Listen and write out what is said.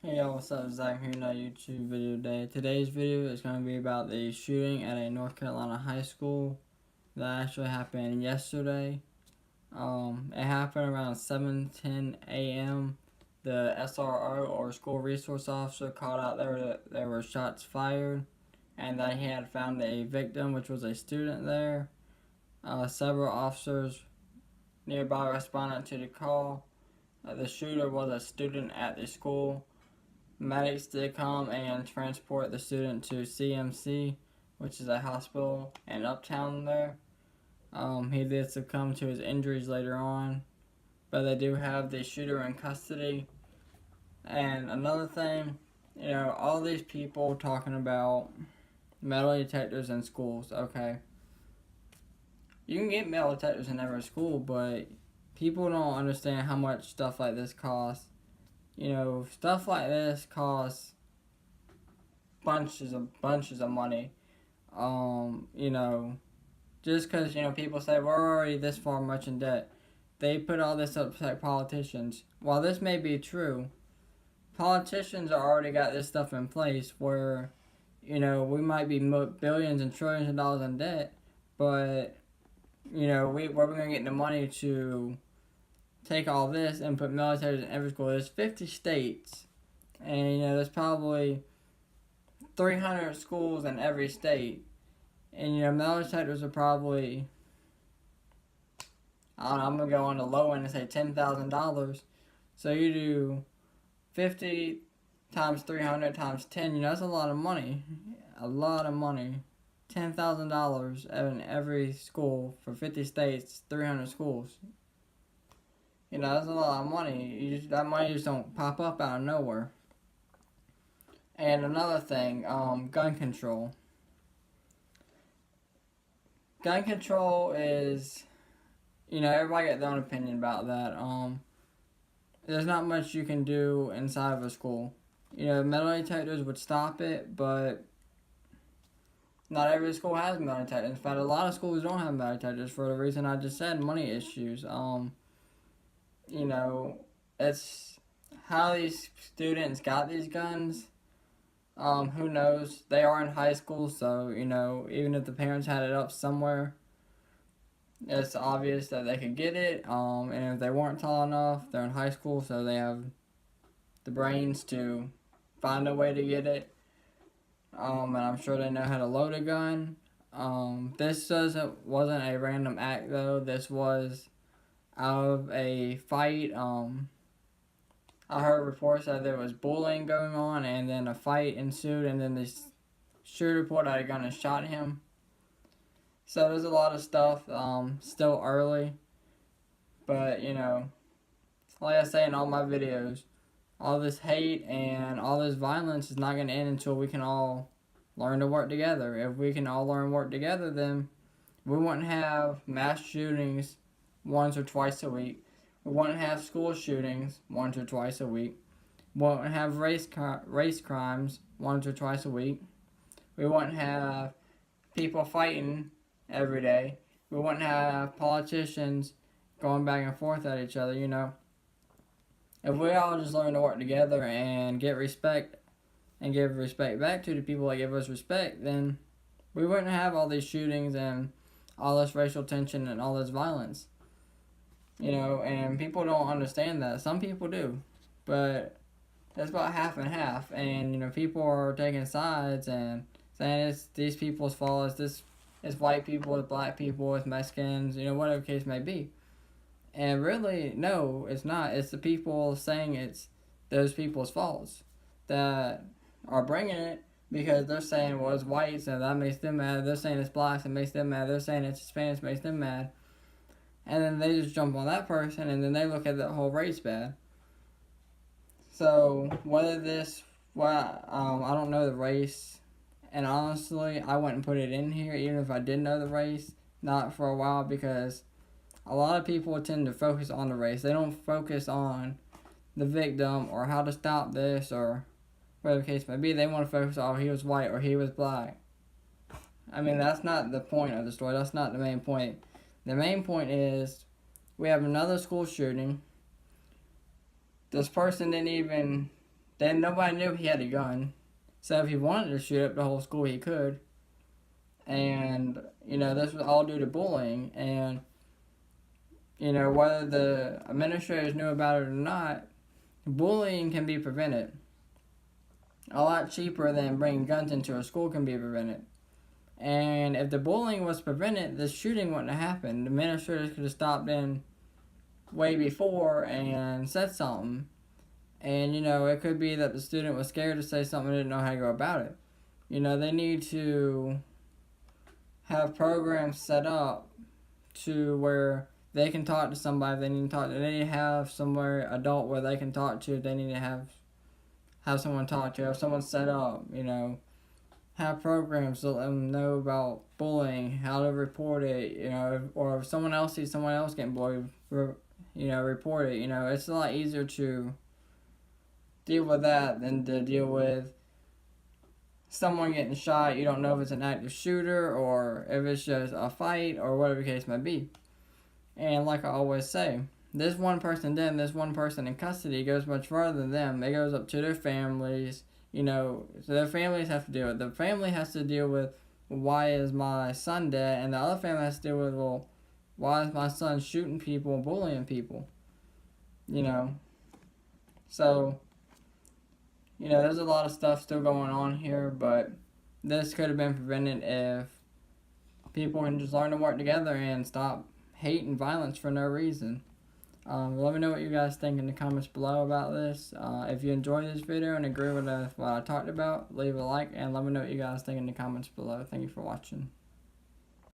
Hey y'all, what's up? Zack here, another YouTube video today. Today's video is going to be about the shooting at a North Carolina high school that actually happened yesterday. It happened around 7:10 a.m. The SRO, or school resource officer, called out there were shots fired and that he had found a victim, which was a student there. Several officers nearby responded to the call. The shooter was a student at the school. Medics did come and transport the student to CMC, which is a hospital in Uptown there. He did succumb to his injuries later on, but they do have the shooter in custody. And another thing, all these people talking about metal detectors in schools, okay. You can get metal detectors in every school, but people don't understand how much stuff like this costs. Stuff like this costs bunches of money. Just because people say we're already this far much in debt, they put all this up to politicians. While this may be true, politicians are already got this stuff in place where we might be billions and trillions of dollars in debt, but where we're gonna get the money to take all this and put militaries in every school. There's 50 states, and there's probably 300 schools in every state, and metal detectors are probably, I don't know, I'm gonna go on the low end and say $10,000. So you do 50 times 300 times 10. That's a lot of money. A lot of money. $10,000 in every school for 50 states, 300 schools. That's a lot of money. That money just don't pop up out of nowhere. And another thing, gun control. Gun control is, everybody got their own opinion about that. There's not much you can do inside of a school. Metal detectors would stop it, but not every school has metal detectors. In fact, a lot of schools don't have metal detectors for the reason I just said, money issues. It's how these students got these guns. Who knows? They are in high school, so, even if the parents had it up somewhere, it's obvious that they could get it. And if they weren't tall enough, they're in high school, so they have the brains to find a way to get it. And I'm sure they know how to load a gun. This wasn't a random act, though. This was out of a fight. I heard reports that there was bullying going on, and then a fight ensued, and then the shooter pulled out a gun and shot him. So there's a lot of stuff, still early, but like I say in all my videos, all this hate and all this violence is not going to end until we can all learn to work together. If we can all learn to work together, then we wouldn't have mass shootings once or twice a week. We wouldn't have school shootings once or twice a week. We wouldn't have race crimes once or twice a week. We wouldn't have people fighting every day. We wouldn't have politicians going back and forth at each other, If we all just learn to work together and get respect and give respect back to the people that give us respect, then we wouldn't have all these shootings and all this racial tension and all this violence. And people don't understand that. Some people do, but that's about half and half. And people are taking sides and saying it's these people's fault. It's white people, it's black people, it's Mexicans. Whatever case may be. And really, no, it's not. It's the people saying it's those people's faults that are bringing it, because they're saying, well, it's whites and that makes them mad. They're saying it's blacks and makes them mad. They're saying it's Hispanics makes them mad. And then they just jump on that person, and then they look at the whole race bad. So whether I don't know the race, and honestly, I wouldn't put it in here even if I did know the race. Not for a while, because a lot of people tend to focus on the race. They don't focus on the victim or how to stop this or whatever the case may be. They want to focus on, oh, he was white or he was black. I mean, that's not the point of the story. That's not the main point. The main point is we have another school shooting. This person didn't even then nobody knew he had a gun. So if he wanted to shoot up the whole school, he could. And, this was all due to bullying. And, whether the administrators knew about it or not, bullying can be prevented. A lot cheaper than bringing guns into a school can be prevented. And if the bullying was prevented, the shooting wouldn't have happened. The administrators could have stopped in way before and said something. And, it could be that the student was scared to say something and didn't know how to go about it. They need to have programs set up to where they can talk to somebody if they need to talk to. They need to have somewhere adult where they can talk to if they need to have someone talk to. Have someone set up, have programs to let them know about bullying, how to report it, or if someone else sees someone else getting bullied, report it. It's a lot easier to deal with that than to deal with someone getting shot. You don't know if it's an active shooter or if it's just a fight or whatever the case may be. And like I always say, this one person dead and this one person in custody goes much further than them. It goes up to their families, so their families have to deal with it. The family has to deal with, why is my son dead? And the other family has to deal with, well, why is my son shooting people and bullying people? So, there's a lot of stuff still going on here, but this could have been prevented if people can just learn to work together and stop hate and violence for no reason. Let me know what you guys think in the comments below about this. If you enjoyed this video and agree with what I talked about, leave a like and let me know what you guys think in the comments below. Thank you for watching.